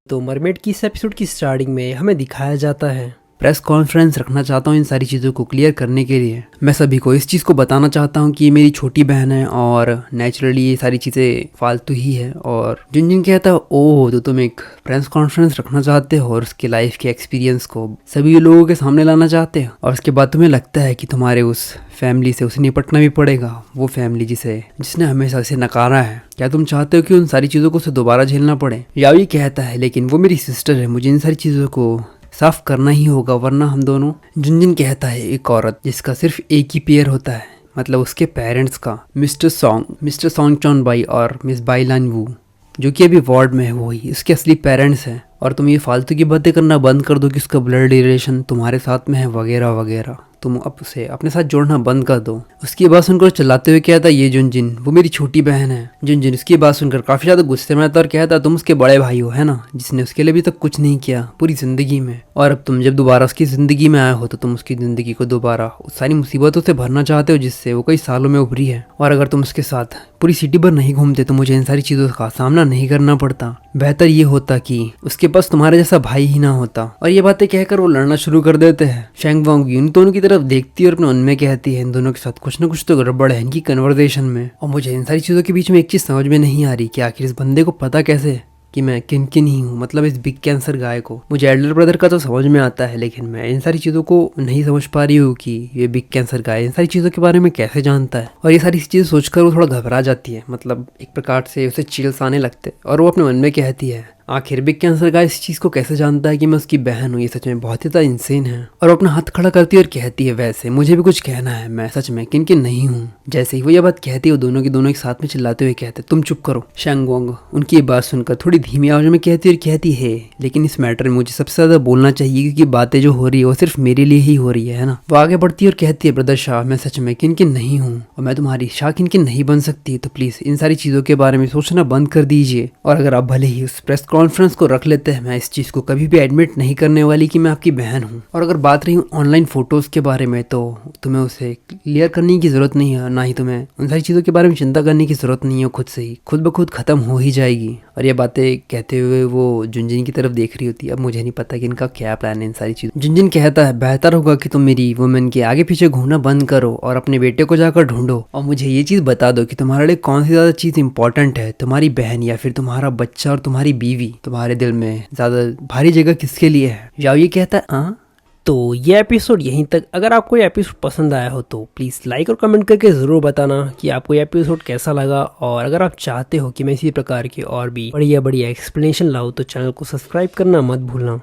तो मरमेड की इस एपिसोड की स्टार्टिंग में हमें दिखाया जाता है प्रेस कॉन्फ्रेंस रखना चाहता हूँ इन सारी चीज़ों को क्लियर करने के लिए। मैं सभी को इस चीज़ को बताना चाहता हूँ कि ये मेरी छोटी बहन है और नेचुरली ये सारी चीज़ें फालतू ही है। और जिन कहता है ओह तो तुम एक प्रेस कॉन्फ्रेंस रखना चाहते हो और उसके लाइफ के एक्सपीरियंस को सभी लोगों के सामने लाना चाहते हो और उसके बाद तुम्हें लगता है कि तुम्हारे उस फैमिली से उसे निपटना भी पड़ेगा, वो फैमिली जिसने हमेशा से नकारा है। क्या तुम चाहते हो कि उन सारी चीज़ों को उसे दोबारा झेलना पड़े? यावी कहता है लेकिन वो मेरी सिस्टर है, मुझे इन सारी चीज़ों को साफ करना ही होगा वरना हम दोनों। जिन कहता है एक औरत जिसका सिर्फ एक ही पेयर होता है, मतलब उसके पेरेंट्स का, मिस्टर सॉन्ग चॉन बाई और मिस बाई लान वू, जो कि अभी वार्ड में है, वो ही उसके असली पेरेंट्स हैं। और तुम ये फालतू की बातें करना बंद कर दो कि उसका ब्लड रिलेशन तुम्हारे साथ में है वगैरह वगैरह। तुम अब उसे अपने साथ जोड़ना बंद कर दो। उसकी बात सुनकर चिल्लाते हुए कहता ये जुनजिन वो मेरी छोटी बहन है। जुनजिन उसकी बात सुनकर काफी ज्यादा गुस्से में आता और कहता तुम उसके बड़े भाई हो है ना, जिसने उसके लिए अभी तक कुछ नहीं किया पूरी जिंदगी में, और अब तुम जब दोबारा उसकी जिंदगी में आए हो तो तुम उसकी जिंदगी को दोबारा उस सारी मुसीबतों से भरना चाहते हो जिससे वो कई सालों में उभरी है। और अगर तुम उसके साथ पूरी सिटी भर नहीं घूमते तो मुझे इन सारी चीजों का सामना नहीं करना पड़ता। बेहतर ये होता कि उसके पास तुम्हारे जैसा भाई ही ना होता। और ये बातें कहकर वो लड़ना शुरू कर देते हैं। शेंग वांग इन दोनों की तरफ देखती है और अपने उनमें कहती है इन दोनों के साथ कुछ ना कुछ तो गड़बड़ है इनकी कन्वर्सेशन में। और मुझे इन सारी चीजों के बीच में एक चीज समझ में नहीं आ रही कि आखिर इस बंदे को पता कैसे कि मैं किन ही हूँ, मतलब इस बिग कैंसर गाय को। मुझे एल्डर ब्रदर का तो समझ में आता है लेकिन मैं इन सारी चीज़ों को नहीं समझ पा रही हूँ कि ये बिग कैंसर गाय इन सारी चीज़ों के बारे में कैसे जानता है। और ये सारी चीज़ें सोचकर वो थोड़ा घबरा जाती है, मतलब एक प्रकार से उसे चिल्स आने लगते और वो अपने मन में कहती है आखिर बिग कैंसर गाय इस चीज़ को कैसे जानता है कि मैं उसकी बहन हूँ। ये सच में बहुत ही ज़्यादा इंसेन है। और वो अपना हाथ खड़ा करती है और कहती है वैसे मुझे भी कुछ कहना है, मैं सच में किन नहीं हूँ। जैसे ही वो ये बात कहती है वो दोनों एक साथ में चिल्लाते हुए कहते तुम चुप करो। शेंग वांग उनकी ये बात सुनकर थोड़ी धीमी आवाज में कहती है लेकिन इस मैटर में मुझे सबसे ज्यादा बोलना चाहिए क्योंकि बातें जो हो रही है वो सिर्फ मेरे लिए ही हो रही है ना। वो आगे बढ़ती है और कहती है ब्रदर शाह मैं सच में किन नहीं हूँ और मैं तुम्हारी शाह किन नहीं बन सकती, तो प्लीज इन सारी चीजों के बारे में सोचना बंद कर दीजिए। और अगर आप भले ही उस प्रेस कॉन्फ्रेंस को रख लेते हैं, मैं इस चीज को कभी भी एडमिट नहीं करने वाली कि मैं आपकी बहन हूँ। और अगर बात रही ऑनलाइन फोटोज के बारे में तो तुम्हें उसे क्लियर करने की जरूरत नहीं है, ना ही तुम्हें उन सारी चीजों के बारे में चिंता करने की जरूरत नहीं है, खुद से ही खुद ब खुद खत्म हो ही जाएगी। और ये बातें कहते हुए वो जुनजिन की तरफ देख रही होती है। अब मुझे नहीं पता कि इनका क्या प्लान है इन सारी चीजों। जुनजिन कहता है बेहतर होगा कि तुम मेरी वुमेन के आगे पीछे घूमना बंद करो और अपने बेटे को जाकर ढूंढो और मुझे ये चीज बता दो कि तुम्हारे लिए कौन सी ज्यादा चीज इंपॉर्टेंट है, तुम्हारी बहन या फिर तुम्हारा बच्चा और तुम्हारी बीवी। तुम्हारे दिल में ज्यादा भारी जगह किसके लिए है? याओ ये कहता है हाँ। तो ये एपिसोड यहीं तक। अगर आपको ये एपिसोड पसंद आया हो तो प्लीज़ लाइक और कमेंट करके ज़रूर बताना कि आपको ये एपिसोड कैसा लगा। और अगर आप चाहते हो कि मैं इसी प्रकार की और भी बढ़िया एक्सप्लेनेशन लाऊं तो चैनल को सब्सक्राइब करना मत भूलना।